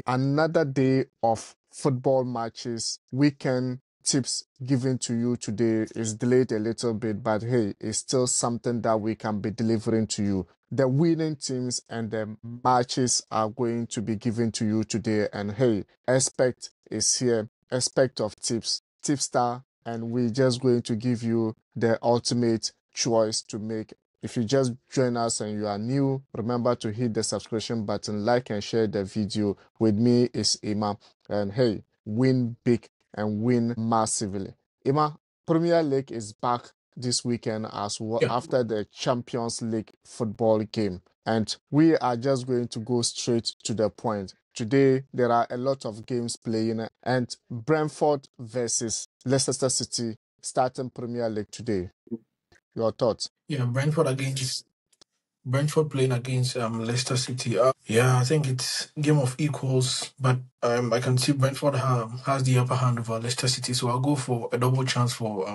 Another day of football matches. Weekend tips given to you today is delayed a little bit, but hey, it's still something that we can be delivering to you. The winning teams and the matches are going to be given to you today. And hey, expect is here. Expect of tips, tipstar, and we're just going to give you the ultimate choice to make. If you just join us and you are new, remember to hit the subscription button, like and share the video. With me is Ima. And hey, win big and win massively. Ima, Premier League is back this weekend as well after the Champions League football game. And we are just going to go straight to the point. Today, there are a lot of games playing, and Brentford versus Leicester City starting Premier League today. Your thoughts? Yeah, Brentford playing against Leicester City. Yeah, I think it's game of equals, but I can see Brentford has the upper hand over Leicester City, so I'll go for a double chance for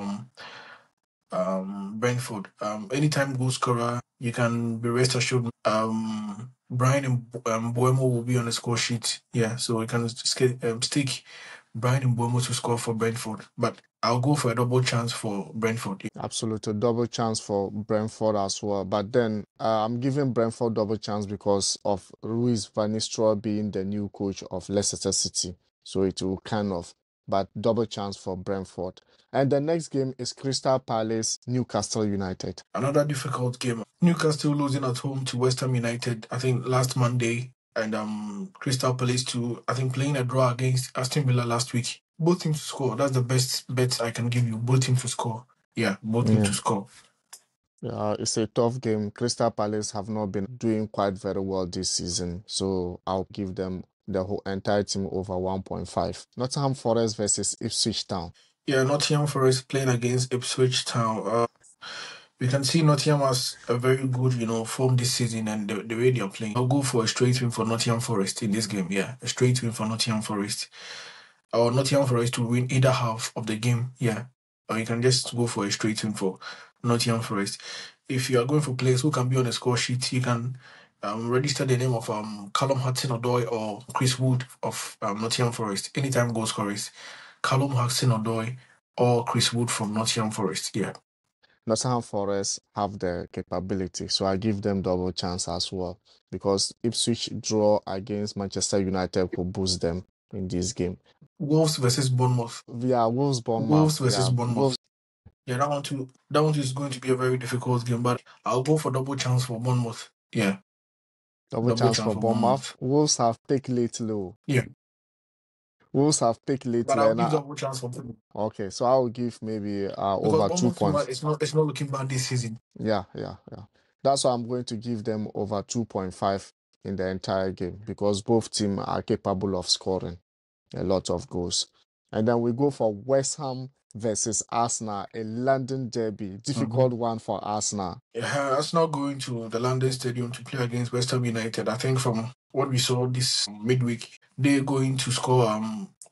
Brentford. Anytime goal scorer, you can be rest assured. Brian and Buemo will be on the score sheet. Yeah, so you can stick Brian and Buemo to score for Brentford, but I'll go for a double chance for Brentford. Absolutely, double chance for Brentford as well. But then I'm giving Brentford double chance because of Ruiz Van Nistelrooy being the new coach of Leicester City. So it will kind of, but double chance for Brentford. And the next game is Crystal Palace, Newcastle United. Another difficult game. Newcastle losing at home to West Ham United, I think last Monday, and Crystal Palace to I think playing a draw against Aston Villa last week. Both teams to score. That's the best bet I can give you. Both teams to score. Yeah, both teams to score. It's a tough game. Crystal Palace have not been doing quite very well this season, so I'll give them the whole entire team over 1.5. Nottingham Forest versus Ipswich Town. Yeah, Nottingham Forest playing against Ipswich Town. We can see Nottingham has a very good, form this season, and the way they're playing. I'll go for a straight win for Nottingham Forest in this game. Yeah, a straight win for Nottingham Forest. Or Nottingham Forest to win either half of the game. Yeah, or you can just go for a straight win for Nottingham Forest. If you are going for players who can be on the score sheet, you can register the name of Callum Hudson-Odoi or Chris Wood of Nottingham Forest. Anytime goal scorers, Callum Hudson-Odoi or Chris Wood from Nottingham Forest. Yeah. Nottingham Forest have the capability, so I give them double chance as well because Ipswich draw against Manchester United will boost them in this game. Wolves versus Bournemouth. Yeah, Wolves Bournemouth. Wolves versus Yeah, Bournemouth. Wolves. Yeah, that one is going to be a very difficult game, but I'll go for double chance for Bournemouth. Yeah. Double chance for Bournemouth. Wolves have picked lately. Yeah. Wolves have picked lately. But I'll give double chance for Bournemouth. Okay, so I will give maybe Because over 2 points. It's not looking bad this season. Yeah. That's why I'm going to give them over 2.5 in the entire game because both teams are capable of scoring a lot of goals. And then we go for West Ham versus Arsenal, a London derby. Difficult one for Arsenal. Yeah, Arsenal going to the London Stadium to play against West Ham United. I think from what we saw this midweek, they're going to score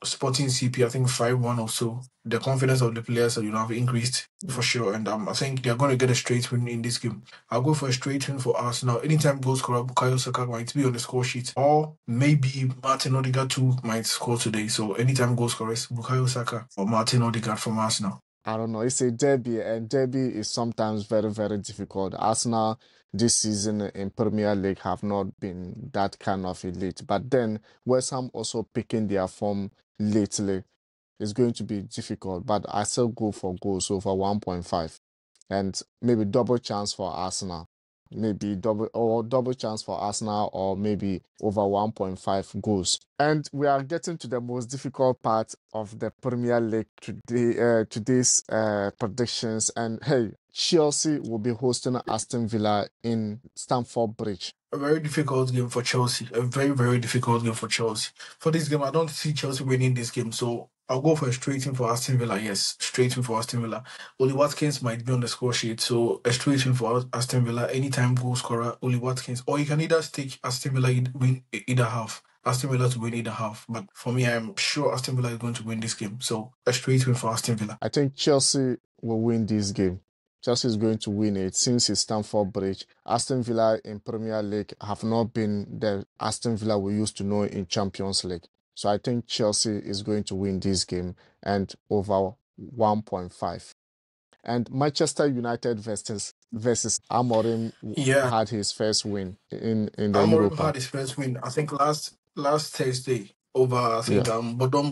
Sporting CP, I think 5-1 or so. The confidence of the players have increased for sure. And I think they're going to get a straight win in this game. I'll go for a straight win for Arsenal. Anytime goal scorer Bukayo Saka might be on the score sheet. Or maybe Martin Odegaard too might score today. So anytime goal scorers, Bukayo Saka or Martin Odegaard from Arsenal. I don't know. It's a derby, and derby is sometimes very, very difficult. Arsenal this season in Premier League have not been that kind of elite. But then West Ham also picking their form lately. It's going to be difficult, but I still go for goals over 1.5 and maybe double chance for Arsenal. Maybe double chance for Arsenal or maybe over 1.5 goals. And we are getting to the most difficult part of the Premier League today, today's predictions. And hey, Chelsea will be hosting Aston Villa in Stamford Bridge. A very difficult game for Chelsea. A very, very difficult game for Chelsea. For this game, I don't see Chelsea winning this game. So I'll go for a straight win for Aston Villa. Yes, straight win for Aston Villa. Oli Watkins might be on the score sheet. So a straight win for Aston Villa. Anytime goal scorer, Oli Watkins. Or you can either stake Aston Villa win either half. Aston Villa to win either half. But for me, I'm sure Aston Villa is going to win this game. So a straight win for Aston Villa. I think Chelsea will win this game. Chelsea is going to win it since it's Stamford Bridge. Aston Villa in Premier League have not been the Aston Villa we used to know in Champions League. So I think Chelsea is going to win this game and over 1.5. And Manchester United versus Amorim Yeah, had his first win in the Amorim Europa. had his first win. I think last Thursday over I Yeah, think Bodo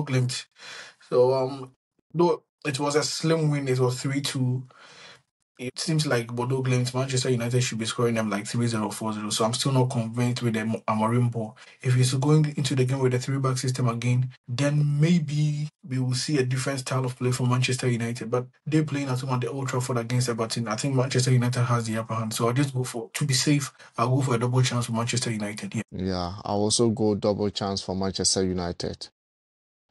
Glimt. So though it was a slim win, it was 3-2. It seems like Bodo Glimt, Manchester United should be scoring them like 3-0, 4-0. So I'm still not convinced with the Amorim ball. If he's going into the game with a three-back system again, then maybe we will see a different style of play from Manchester United. But they're playing at home at the Old Trafford against Everton. I think Manchester United has the upper hand. So I'll just go for, to be safe, I'll go for a double chance for Manchester United. Yeah. yeah. I'll also go double chance for Manchester United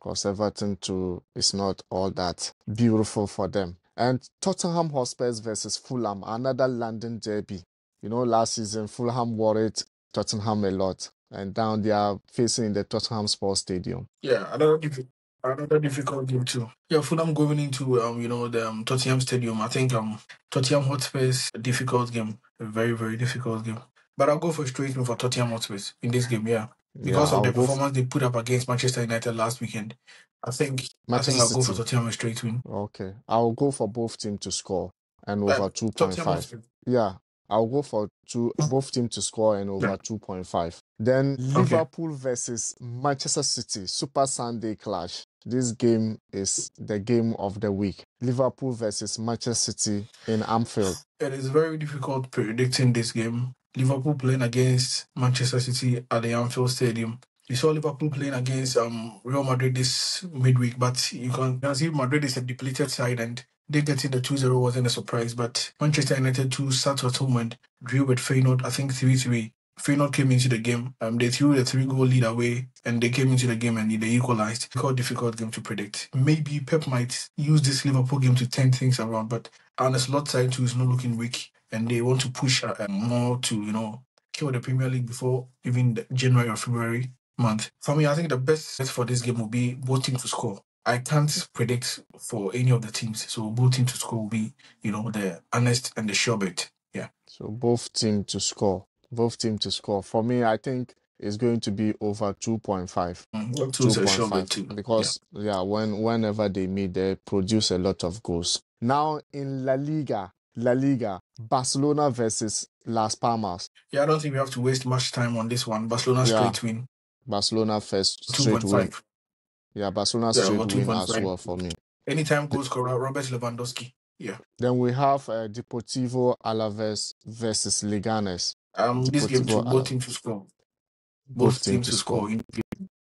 because Everton too is not all that beautiful for them. And Tottenham Hotspurs versus Fulham, another London derby. You know, last season Fulham worried Tottenham a lot, and now they are facing in the Tottenham Sports Stadium. Yeah, another difficult game too. Yeah, Fulham going into the Tottenham Stadium. I think Tottenham Hotspurs a difficult game, a very very difficult game. But I'll go for straight win for Tottenham Hotspurs in this game. Yeah, Yeah, because of I'll the go for performance they put up against Manchester United last weekend. I think Manchester I'll go for City. Tottenham a straight win. Okay, I'll go for both teams to score and over Tottenham 2.5. Hotspur. Yeah, I'll go for both teams to score and Yeah. over 2.5. Then Okay. Liverpool versus Manchester City, Super Sunday clash. This game is the game of the week. Liverpool versus Manchester City in Anfield. It is very difficult predicting this game. Liverpool playing against Manchester City at the Anfield Stadium. You saw Liverpool playing against Real Madrid this midweek, but you can see Madrid is a depleted side and they getting the 2-0 wasn't a surprise. But Manchester United too sat at home and drew with Feyenoord, I think 3-3. Feyenoord came into the game. They threw the 3-goal lead away and they came into the game and they equalized. Difficult game to predict. Maybe Pep might use this Liverpool game to turn things around, but and the slot side too is not looking weak, and they want to push more to kill the Premier League before even the January or February month. For me, I think the best bet for this game will be both teams to score. I can't predict for any of the teams, so both teams to score will be the honest and the sure bet. Yeah. So both teams to score. Both teams to score. For me, I think it's going to be over 2.5. That was a sure bet 2.5 too. Yeah. because yeah, whenever they meet, they produce a lot of goals. Now in La Liga, Barcelona versus Las Palmas. Yeah, I don't think we have to waste much time on this one. Barcelona Yeah, straight win, Barcelona first straight win. 2.5. Yeah, Barcelona Yeah, straight over win as 2.5. well for me. Anytime Th- goal scorer, Robert Lewandowski. Yeah. Then we have Deportivo Alaves versus Leganes. This game too, Deportivo both Alaves, teams to score. both Both teams teams to to score. score.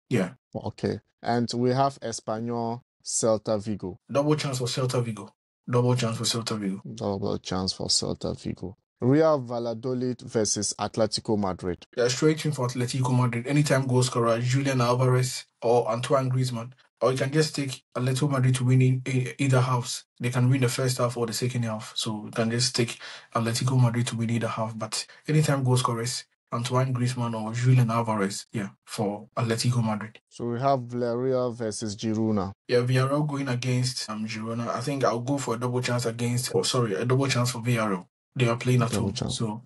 Yeah. Okay, and we have Espanyol Celta Vigo. Double chance for Celta Vigo. Double chance for Celta Vigo. Double chance for Celta Vigo. Real Valladolid versus Atletico Madrid. Yeah, straight in for Atletico Madrid. Anytime goal scorer, Julian Alvarez or Antoine Griezmann. Or you can just take Atletico Madrid to win in either halves. They can win the first half or the second half. So you can just take Atletico Madrid to win either half. But anytime goal scorers, Antoine Griezmann or Julian Alvarez, yeah, for Atletico Madrid. So we have Villarreal versus Girona. Yeah, Villarreal going against Girona. I think I'll go for a double chance a double chance for Villarreal. They are playing at Double home, chance. so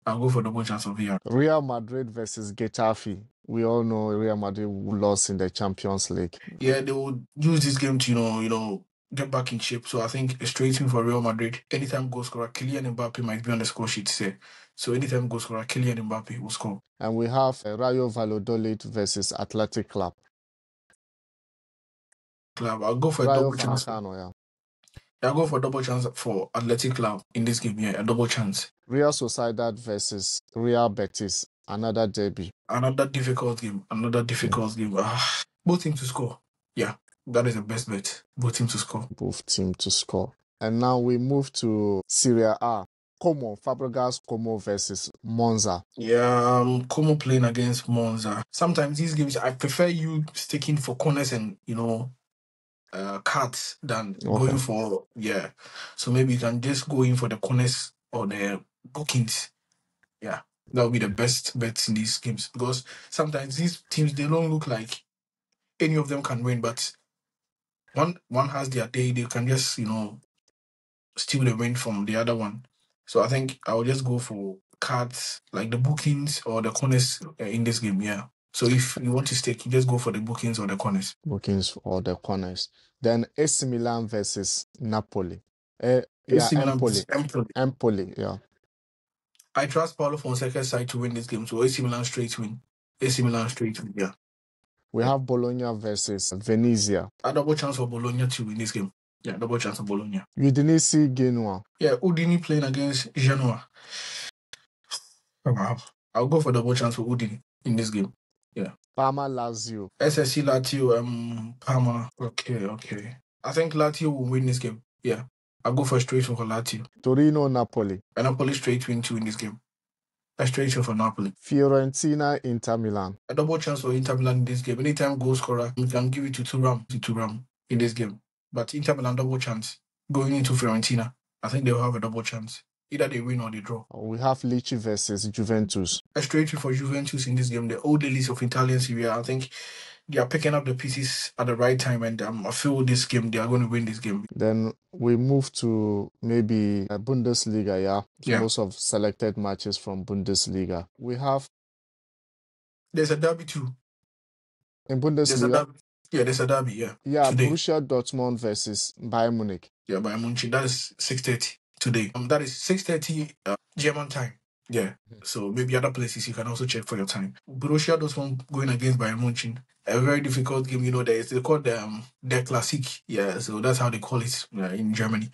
I'll go for double chance for Villarreal. Real Madrid versus Getafe. We all know Real Madrid lost in the Champions League. Yeah, they will use this game to get back in shape. So I think a straight win for Real Madrid. Anytime goal scorer, Kylian Mbappe might be on the score sheet say. So anytime goal scorer, Kylian Mbappe will score. And we have Rayo Valladolid versus Athletic Club. Club, I'll go for a Rayo double chance. Vallecano, yeah. I'll go for a double chance for Athletic Club in this game. Yeah, a double chance. Real Sociedad versus Real Betis. Another derby. Another difficult game. Another difficult game. Both teams to score. Yeah, that is the best bet. Both teams to score. Both teams to score. And now we move to Serie A. Como, Fabregas Como versus Monza. Yeah, Como playing against Monza. Sometimes these games, I prefer you sticking for corners and cards than going for So maybe you can just go in for the corners or the bookings. Yeah, that would be the best bets in these games because sometimes these teams they don't look like any of them can win, but one has their day. They can just steal the win from the other one. So I think I will just go for cards like the bookings or the corners in this game. Yeah. So if you want to stake, you just go for the bookings or the corners. Bookings or the corners. Then AC Milan versus Napoli. Yeah, AC Milan Empoli. versus Empoli. Empoli, yeah. I trust Paulo Fonseca's side to win this game. So AC Milan straight win. AC Milan straight win. Yeah. We have Bologna versus Venezia. A double chance for Bologna to win this game. Yeah, double chance for Bologna. Udinese Genoa. Yeah, Udini playing against Genoa. Oh, wow. I'll go for double chance for Udini in this game. Yeah. Parma Lazio. SSC Lazio, Parma. Okay. I think Lazio will win this game. Yeah. I'll go for a straight win for Lazio. Torino Napoli. And Napoli straight win too in this game. A straight win for Napoli. Fiorentina Inter Milan. A double chance for Inter Milan in this game. Anytime goal scorer, we can give it to Turam in this game. But Inter Milan double chance going into Fiorentina. I think they'll have a double chance. Either they win or they draw. We have Lecce versus Juventus. A straight win for Juventus in this game. The old list of Italian Serie A. I think they are picking up the pieces at the right time, and I feel this game they are going to win this game. Then we move to maybe Bundesliga, yeah? Yeah. Most of selected matches from Bundesliga. We have... There's a derby too. In Bundesliga? There's a derby, yeah. Yeah, today. Borussia Dortmund versus Bayern Munich. Yeah, Bayern Munich. That is 6:30 today. That is 6:30 German time. Yeah. So maybe other places you can also check for your time. Borussia Dortmund going against Bayern Munich. A very difficult game. You know, they call them Der Klassik. Yeah, so that's how they call it in Germany.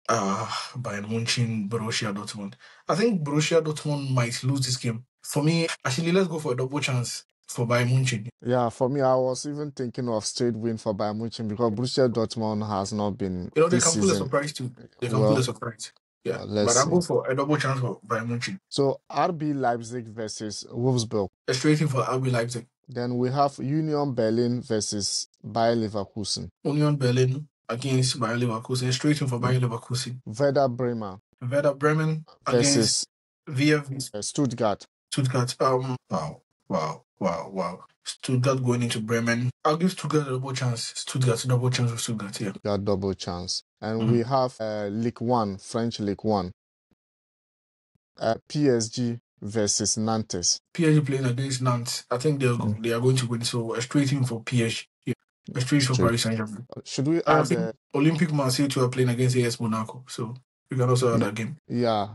Bayern Munich, Borussia Dortmund. I think Borussia Dortmund might lose this game. For me, actually, let's go for a double chance for Bayern Munich. Yeah, for me, I was even thinking of straight win for Bayern Munich because Borussia Dortmund has not been. You know, they can pull a surprise too. They can pull a surprise. Yeah, but I'll go for a double chance for Bayern Munich. So RB Leipzig versus Wolfsburg. A straight win for RB Leipzig. Then we have Union Berlin versus Bayer Leverkusen. Union Berlin against Bayer Leverkusen. Straight win for Bayer Leverkusen. Werder Bremen. Werder Bremen versus VfB Stuttgart. Wow. Stuttgart going into Bremen. I'll give Stuttgart a double chance. Double chance for Stuttgart, yeah. Got double chance. And we have Ligue 1, French Ligue 1. PSG versus Nantes. PSG playing against Nantes. I think they are going to win. So a straight win for PSG. Yeah. A straight for Paris Saint-Germain. Should we add Olympique Marseille to are playing against AS Monaco. So we can also add that game. Yeah,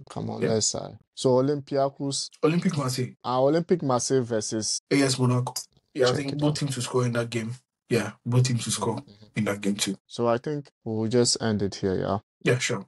come on, let's say. So Olympiacos. Olympique Marseille. Olympique Marseille versus AS Monaco. Yeah, I think both teams to score in that game. Yeah, both teams to score in that game too. So I think we'll just end it here, yeah? Yeah, sure.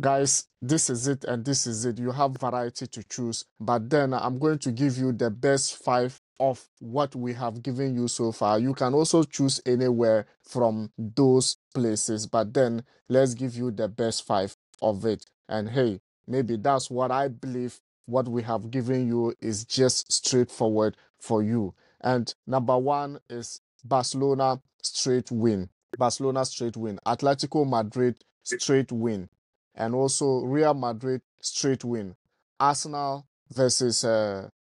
Guys, this is it and this is it. You have variety to choose, but then I'm going to give you the best 5 of what we have given you so far. You can also choose anywhere from those places, but then let's give you the best 5 of it. And hey, maybe that's what I believe what we have given you is just straightforward for you. And number 1 is Barcelona straight win. Barcelona straight win. Atletico Madrid straight win. And also Real Madrid straight win. Arsenal versus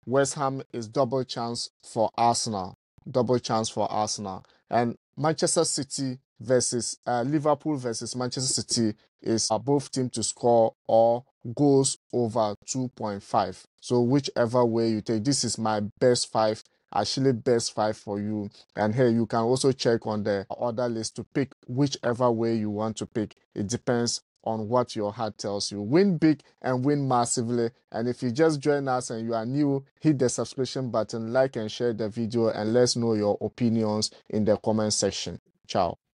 West Ham is double chance for Arsenal. Double chance for Arsenal. And Manchester City versus Liverpool versus Manchester City is both teams to score or goals over 2.5. So whichever way you take, this is my best 5. Actually best 5 for you. And here you can also check on the order list to pick whichever way you want to pick. It depends on what your heart tells you. Win big and win massively. And if you just join us and you are new, hit the subscription button, like and share the video, and let's know your opinions in the comment section. Ciao.